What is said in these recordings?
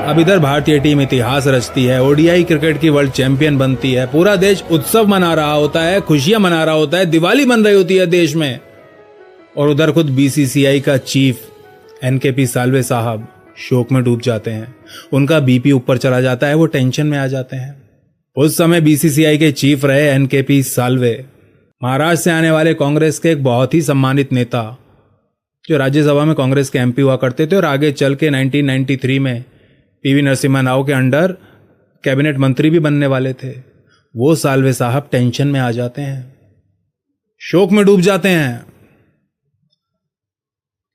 अब इधर भारतीय टीम इतिहास रचती है, ओडीआई क्रिकेट की वर्ल्ड चैंपियन बनती है, पूरा देश उत्सव मना रहा होता है, खुशियां मना रहा होता है, दिवाली बन रही होती है देश में। और उधर खुद बीसीसीआई का चीफ एनकेपी साल्वे साहब शोक में डूब जाते हैं। उनका बीपी ऊपर चला जाता है, वो टेंशन में आ जाते हैं। उस समय बीसीसीआई के चीफ रहे एनकेपी साल्वे, महाराष्ट्र से आने वाले कांग्रेस के एक बहुत ही सम्मानित नेता, जो राज्यसभा में कांग्रेस के एमपी हुआ करते थे और आगे चल के 1993 में पीवी नरसिम्हा राव के अंडर कैबिनेट मंत्री भी बनने वाले थे। वो साल्वे साहब टेंशन में आ जाते हैं, शोक में डूब जाते हैं,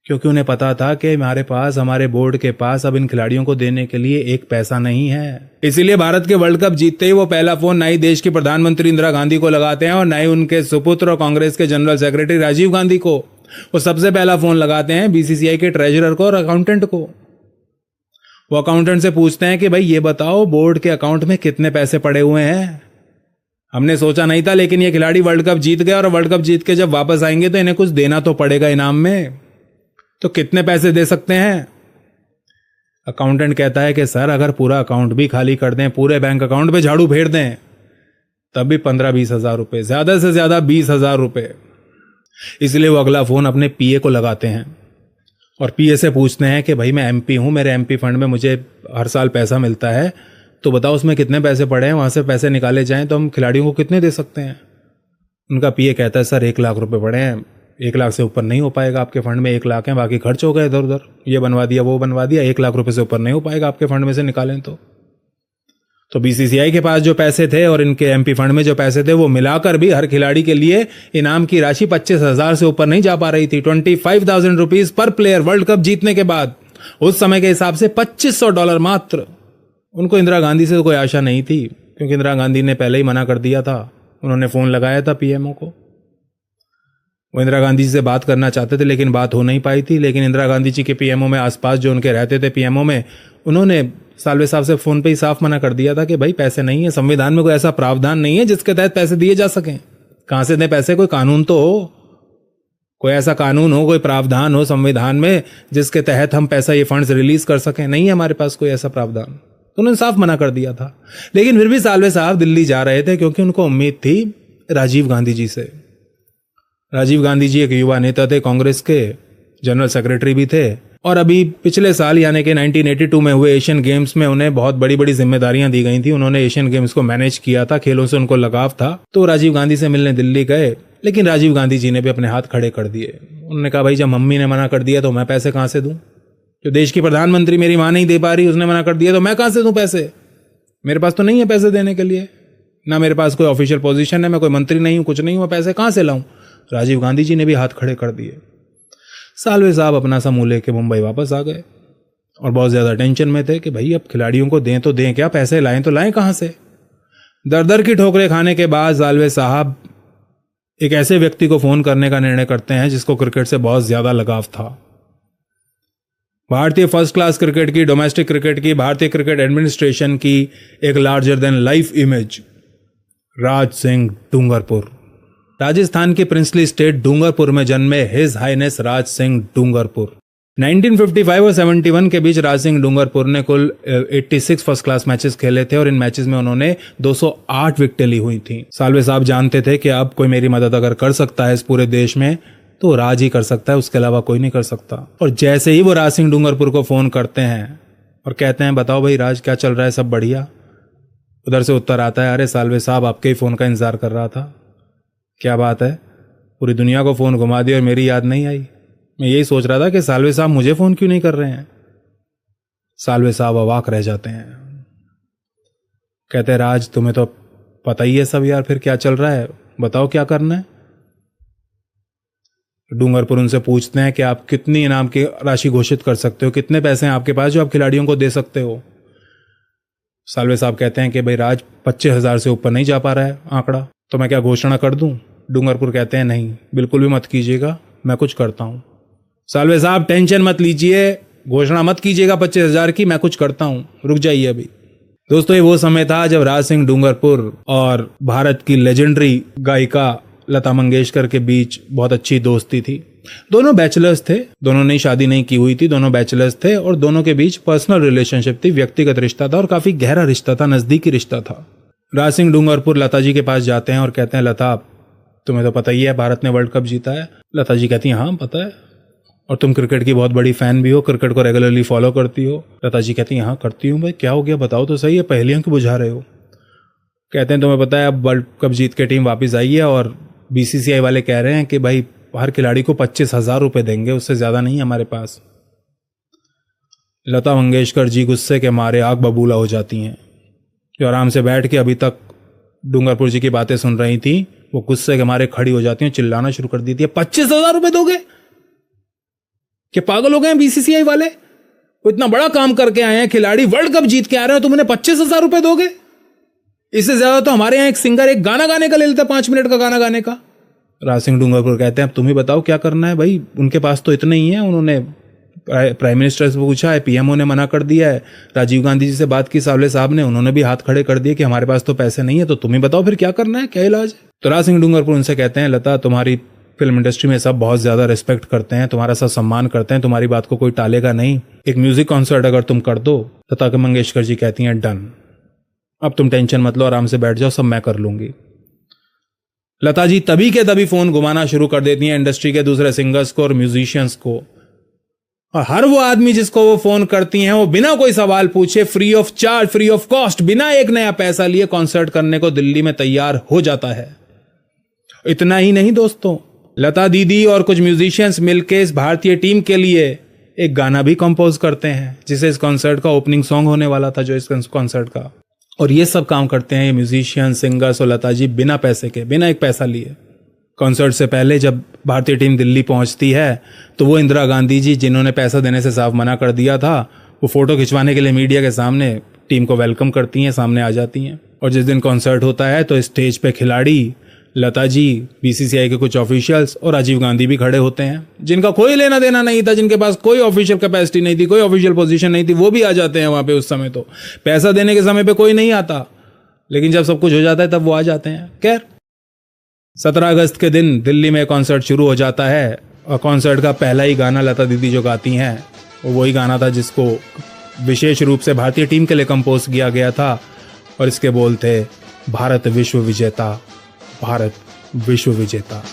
क्योंकि उन्हें पता था कि हमारे बोर्ड के पास अब इन खिलाड़ियों को देने के लिए एक पैसा नहीं है। इसीलिए भारत के वर्ल्ड कप जीतते ही वो पहला फोन ना ही देश की प्रधानमंत्री इंदिरा गांधी को लगाते हैं और ना ही उनके सुपुत्र और कांग्रेस के जनरल सेक्रेटरी राजीव गांधी को। वो सबसे पहला फोन लगाते हैं बीसीसीआई के ट्रेजरर को और अकाउंटेंट को। वो अकाउंटेंट से पूछते हैं कि भाई ये बताओ, बोर्ड के अकाउंट में कितने पैसे पड़े हुए हैं? हमने सोचा नहीं था, लेकिन ये खिलाड़ी वर्ल्ड कप जीत गए और वर्ल्ड कप जीत के जब वापस आएंगे तो इन्हें कुछ देना तो पड़ेगा इनाम में, तो कितने पैसे दे सकते हैं? अकाउंटेंट कहता है कि सर, अगर पूरा अकाउंट भी खाली कर दें, पूरे बैंक अकाउंट पे झाड़ू फेर दें, तब भी 15-20 हजार रुपए, ज्यादा से ज्यादा 20 हजार रुपए। इसलिए वो अगला फोन अपने पीए को लगाते हैं और पीए से पूछते हैं कि भाई मैं एमपी हूं, मेरे एमपी फंड में मुझे हर साल पैसा मिलता है, तो बताओ उसमें कितने पैसे पड़े हैं, वहां से पैसे निकाले जाएं तो हम खिलाड़ियों को कितने दे सकते हैं? उनका पीए कहता है सर 1 लाख रुपए पड़े हैं, 1 लाख से ऊपर नहीं हो पाएगा, आपके फंड में 1 लाख है, बाकी खर्च हो गए इधर उधर, ये बनवा दिया वो बनवा दिया, 1 लाख रुपए से ऊपर नहीं हो पाएगा आपके फंड में से निकालें तो बीसीसीआई के पास जो पैसे थे और इनके एमपी फंड में जो पैसे थे, वो मिलाकर भी हर खिलाड़ी के लिए इनाम की राशि 25,000 से ऊपर नहीं जा पा रही थी। 25,000 rupees per player world cup जीतने के बाद, उस समय के हिसाब से $2,500 मात्र। उनको इंदिरा गांधी से तो कोई आशा नहीं थी, क्योंकि इंदिरा गांधी ने पहले ही मना कर दिया था। उन्होंने फोन लगाया था पीएमओ को, वो इंदिरा गांधी जी से बात करना चाहते थे, लेकिन बात हो नहीं पाई थी। लेकिन इंदिरा गांधी जी के पीएमओ में आसपास जो उनके रहते थे पीएमओ में, उन्होंने साल्वे साहब से फोन पे ही साफ मना कर दिया था कि भाई पैसे नहीं है, संविधान में कोई ऐसा प्रावधान नहीं है जिसके तहत पैसे दिए जा सकें। कहां से दें पैसे? कोई कानून तो हो, कोई ऐसा कानून हो, कोई प्रावधान हो संविधान में जिसके तहत हम पैसा, ये फंड्स रिलीज कर सकें। नहीं है हमारे पास कोई ऐसा प्रावधान, तो उन्होंने साफ मना कर दिया था। लेकिन फिर भी साल्वे साहब दिल्ली जा रहे थे, क्योंकि उनको उम्मीद थी राजीव गांधी जी से। राजीव गांधी जी एक युवा नेता थे, कांग्रेस के जनरल सेक्रेटरी भी थे, और अभी पिछले साल यानी कि 1982 में हुए एशियन गेम्स में उन्हें बहुत बड़ी बड़ी जिम्मेदारियां दी गई थी। उन्होंने एशियन गेम्स को मैनेज किया था, खेलों से उनको लगाव था, तो राजीव गांधी से मिलने दिल्ली गए। लेकिन राजीव गांधी जी ने भी अपने हाथ खड़े कर दिए। उन्होंने कहा भाई जब मम्मी ने मना कर दिया तो मैं पैसे कहां से दूं? जो देश की प्रधानमंत्री मेरी मां नहीं दे पा रही, उसने मना कर दिया तो मैं कहां से दूं पैसे? मेरे पास तो नहीं है पैसे देने के लिए, ना मेरे पास कोई ऑफिशियल पोजीशन है, मैं कोई मंत्री नहीं हूं, कुछ नहीं हूं, पैसे कहां से लाऊं? राजीव गांधी जी ने भी हाथ खड़े कर दिए। साल्वे साहब अपना समूह लेके मुंबई वापस आ गए और बहुत ज्यादा टेंशन में थे कि भाई अब खिलाड़ियों को दें तो दें क्या, पैसे लाएं तो लाएं कहां से? दर दर की ठोकरें खाने के बाद साल्वे साहब एक ऐसे व्यक्ति को फोन करने का निर्णय करते हैं जिसको क्रिकेट से बहुत ज्यादा लगाव था। भारतीय फर्स्ट क्लास क्रिकेट की, डोमेस्टिक क्रिकेट की, भारतीय क्रिकेट एडमिनिस्ट्रेशन की एक larger than life image, Raj Singh Dungarpur. Rajasthan की प्रिंसली स्टेट डूंगरपुर में जन्मे हिज हाईनेस राज सिंह डूंगरपुर। 1955 और 71 के बीच राज सिंह डूंगरपुर ने कुल 86 फर्स्ट क्लास मैचेस खेले थे और इन मैचेस में उन्होंने 208 विकेटें ली हुई थी। साल्वे साहब जानते थे कि अब कोई मेरी मदद अगर कर सकता है इस पूरे देश में तो राज ही कर सकता है, उसके अलावा कोई नहीं कर सकता। और जैसे ही वो राज सिंह डूंगरपुर को फोन करते हैं और कहते हैं बताओ भाई राज क्या चल रहा है, सब बढ़िया? उधर से उत्तर आता है, अरे साल्वे साहब आपके ही फोन का इंतजार कर रहा था। क्या बात है, पूरी दुनिया को फोन घुमा दिया और मेरी याद नहीं आई? मैं यही सोच रहा था कि साल्वे साहब मुझे फोन क्यों नहीं कर रहे हैं। साल्वे साहब अवाक रह जाते हैं, कहते हैं राज तुम्हें तो पता ही है सब यार, फिर क्या चल रहा है, बताओ क्या करना है? डूंगरपुर उनसे पूछते हैं कि आप कितनी इनाम की राशि घोषित कर सकते हो, कितने पैसे हैं आपके पास जो आप खिलाड़ियों को दे सकते हो? साल्वे साहब कहते हैं कि भाई राज 25,000 से ऊपर नहीं जा पा रहा है आंकड़ा, तो मैं क्या घोषणा कर दूं? डूंगरपुर कहते हैं नहीं, बिल्कुल भी मत कीजिएगा, मैं कुछ करता हूं। साल्वे साहब टेंशन मत लीजिए, घोषणा मत कीजिएगा 25,000 की, मैं कुछ करता हूं, रुक जाइए अभी। दोस्तों ये वो समय था जब राज सिंह डूंगरपुर और भारत की लेजेंडरी गायिका लता मंगेशकर के बीच बहुत अच्छी दोस्ती थी। दोनों बैचलर्स थे, दोनों ने शादी नहीं की हुई थी, दोनों बैचलर्स थे और दोनों के बीच पर्सनल रिलेशनशिप थी, व्यक्तिगत रिश्ता था और काफी गहरा रिश्ता था, नजदीकी रिश्ता था। राज सिंह डूंगरपुर लता जी के पास जाते हैं और कहते हैं, लता तुम्हें तो पता ही है भारत ने वर्ल्ड कप जीता है। लता जी कहती हैं, हाँ पता है, और तुम क्रिकेट की बहुत बड़ी फैन भी हो, क्रिकेट को रेगुलरली फॉलो करती हो। लता जी कहती हैं, हाँ करती हूँ। भाई क्या हो गया, बताओ तो सही है, पहेलियां क्यों बुझा रहे हो। कहते हैं, तुम्हें पता है अब वर्ल्ड कप जीत के टीम वापस आई है और बीसीसीआई वाले कह रहे हैं कि भाई हर खिलाड़ी को 25,000 रुपए देंगे, उससे ज्यादा नहीं है हमारे पास। लता मंगेशकर जी गुस्से के मारे आग बबूला हो जाती हैं। जो आराम से बैठ के अभी तक डूंगरपुर जी की बातें सुन रही थी, वो गुस्से के मारे खड़ी हो जाती हैं, चिल्लाना शुरू कर देती है, 25,000 रुपए दोगे? क्या पागल हो गए हैं बीसीसीआई वाले? वो इतना बड़ा काम करके आए हैं, खिलाड़ी वर्ल्ड कप जीत के आ रहे हैं, तुम उन्हें 25,000 रुपए दोगे? इससे ज्यादा तो हमारे यहाँ एक सिंगर एक गाना गाने का ले लेता, 5 मिनट का गाना गाने का। राज सिंह डूंगरपुर कहते हैं, अब तुम ही बताओ क्या करना है भाई, उनके पास तो इतने ही है। उन्होंने प्राइम मिनिस्टर से पूछा है, पीएमओ ने मना कर दिया है, राजीव गांधी जी से बात की सावले साहब ने, उन्होंने भी हाथ खड़े कर दिए कि हमारे पास तो पैसे नहीं है, तो तुम ही बताओ फिर क्या करना है, क्या इलाज है। तो राज सिंह डूंगरपुर उनसे कहते हैं, लता तुम्हारी फिल्म इंडस्ट्री में सब बहुत ज्यादा रिस्पेक्ट करते हैं, तुम्हारा सब सम्मान करते हैं, तुम्हारी बात को कोई टालेगा नहीं, एक म्यूजिक कॉन्सर्ट अगर तुम कर दो। लता मंगेशकर जी कहती हैं, डन, अब तुम टेंशन मत लो, आराम से बैठ जाओ, सब मैं कर लूंगी। लता जी तभी के तभी फोन घुमाना शुरू कर देती हैं इंडस्ट्री के दूसरे सिंगर्स को और म्यूजिशियंस को, और हर वो आदमी जिसको वो फोन करती हैं वो बिना कोई सवाल पूछे, free of charge, free of cost, बिना एक नया पैसा लिए कॉन्सर्ट करने को दिल्ली में तैयार हो जाता है। इतना ही नहीं दोस्तों, लता दीदी और कुछ म्यूजिशियंस मिलकर इस भारतीय टीम के लिए एक गाना भी कंपोज करते हैं, जिसे इस कॉन्सर्ट का ओपनिंग सॉन्ग होने वाला था, जो इस कॉन्सर्ट का। और ये सब काम करते हैं ये म्यूजिशियन, सिंगर्स और लता जी बिना पैसे के, बिना एक पैसा लिए। कॉन्सर्ट से पहले जब भारतीय टीम दिल्ली पहुंचती है तो वो इंदिरा गांधी जी, जिन्होंने पैसा देने से साफ मना कर दिया था, वो फोटो खिंचवाने के लिए मीडिया के सामने टीम को वेलकम करती हैं, सामने आ जाती हैं। और जिस दिन कॉन्सर्ट होता है तो स्टेज पे खिलाड़ी, लता जी, बीसीसीआई के कुछ ऑफिशियल्स और राजीव गांधी भी खड़े होते हैं, जिनका कोई लेना देना नहीं था, जिनके पास कोई ऑफिशियल कैपेसिटी नहीं थी, कोई ऑफिशियल पोजीशन नहीं थी, वो भी आ जाते हैं वहां पे। उस समय तो पैसा देने के समय पे कोई नहीं आता, लेकिन जब सब कुछ हो जाता है तब वो आ जाते हैं। खैर, 17 अगस्त के दिन दिल्ली में कॉन्सर्ट शुरू हो जाता है और कॉन्सर्ट का पहला ही गाना लता दीदी जो गाती हैं वो वही गाना था जिसको विशेष रूप से भारतीय टीम के लिए कंपोज किया गया था, और इसके बोल थे, भारत विश्व विजेता, भारत विश्व विजेता।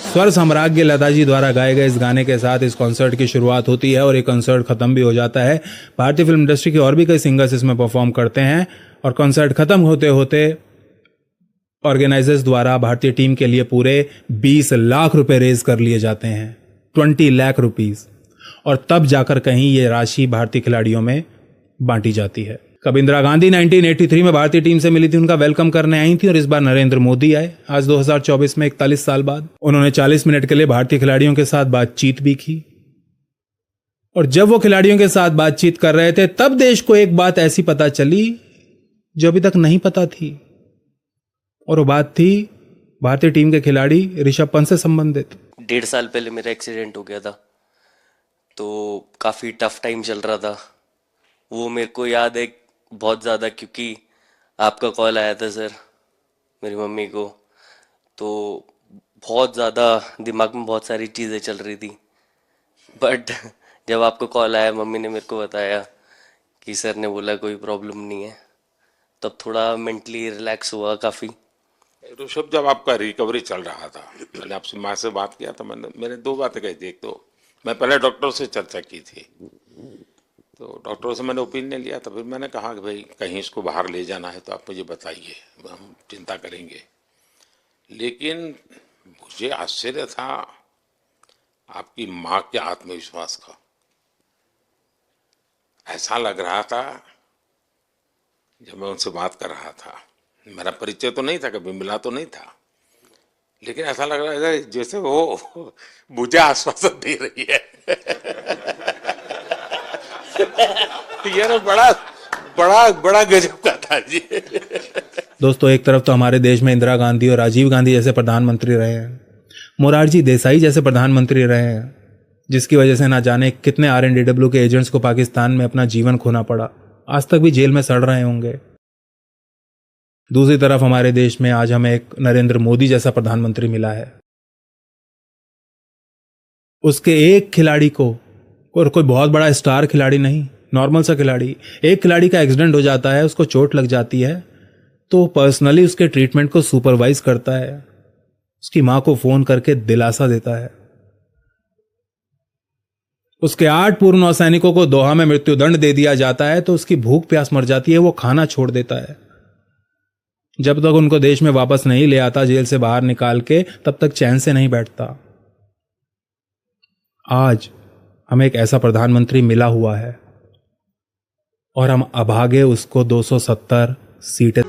स्वर सम्राज्ञ लता जी द्वारा गाए गए इस गाने के साथ इस कॉन्सर्ट की शुरुआत होती है और ये कॉन्सर्ट खत्म भी हो जाता है। भारतीय फिल्म इंडस्ट्री के और भी कई सिंगर्स इसमें परफॉर्म करते हैं और कॉन्सर्ट खत्म होते होते ऑर्गेनाइजर्स द्वारा भारतीय टीम के लिए पूरे 20 लाख रुपए रेज कर लिए जाते हैं, 20 लाख रुपीस, और तब जाकर कहीं ये राशि भारतीय खिलाड़ियों में बांटी जाती है। कब इंदिरा गांधी 1983 में भारतीय टीम से मिली थी, उनका वेलकम करने आई थी, और इस बार नरेंद्र मोदी आए आज 2024 में 41 साल बाद। उन्होंने 40 मिनट के लिए भारतीय खिलाड़ियों के साथ बातचीत भी की, और जब वो खिलाड़ियों के साथ बातचीत कर रहे थे तब देश को एक बात ऐसी पता चली जो अभी तक नहीं पता थी, और वो बात थी भारतीय टीम के खिलाड़ी ऋषभ पंत से संबंधित। 1.5 साल पहले मेरा एक्सीडेंट हो गया था, तो काफ़ी टफ टाइम चल रहा था। वो मेरे को याद है बहुत ज़्यादा, क्योंकि आपका कॉल आया था सर मेरी मम्मी को, तो बहुत ज़्यादा दिमाग में बहुत सारी चीज़ें चल रही थी। बट जब आपका कॉल आया, मम्मी ने मेरे को बताया कि सर ने बोला कोई प्रॉब्लम नहीं है, तब थोड़ा मेंटली रिलैक्स हुआ काफ़ी। ऋषभ, जब आपका रिकवरी चल रहा था, मैंने आपसे माँ से बात किया था, मैंने 2 बातें कही थी। एक तो मैं पहले डॉक्टर से चर्चा की थी, तो डॉक्टरों से मैंने ओपिनियन लिया था। फिर मैंने कहा कि भाई कहीं इसको बाहर ले जाना है तो आप मुझे बताइए, हम चिंता करेंगे। लेकिन मुझे आश्चर्य था आपकी माँ के आत्मविश्वास का। ऐसा लग रहा था, जब मैं उनसे बात कर रहा था, मेरा परिचय तो नहीं था, कभी मिला तो नहीं था, लेकिन ऐसा लग रहा है जैसे वो मुझे आश्वासन दे रही है। यार बड़ा बड़ा बड़ा गजब का था जी। दोस्तों, एक तरफ तो हमारे देश में इंदिरा गांधी और राजीव गांधी जैसे प्रधानमंत्री रहे हैं, मोरारजी देसाई जैसे प्रधानमंत्री रहे हैं, जिसकी वजह से ना जाने कितने RNDW के एजेंट्स को पाकिस्तान में अपना जीवन खोना पड़ा, आज तक भी जेल में सड़ रहे होंगे। दूसरी तरफ हमारे देश में आज हमें एक नरेंद्र मोदी जैसा प्रधानमंत्री मिला है। उसके एक खिलाड़ी को, और कोई बहुत बड़ा स्टार खिलाड़ी नहीं, नॉर्मल सा खिलाड़ी, एक खिलाड़ी का एक्सीडेंट हो जाता है, उसको चोट लग जाती है, तो पर्सनली उसके ट्रीटमेंट को सुपरवाइज करता है, उसकी मां को फोन करके दिलासा देता है। उसके 8 पूर्व नौसैनिकों को दोहा में मृत्युदंड दे दिया जाता है तो उसकी भूख प्यास मर जाती है, वो खाना छोड़ देता है। जब तक उनको देश में वापस नहीं ले आता जेल से बाहर निकाल के, तब तक चैन से नहीं बैठता। आज हमें एक ऐसा प्रधानमंत्री मिला हुआ है और हम अभागे उसको 270 सीटें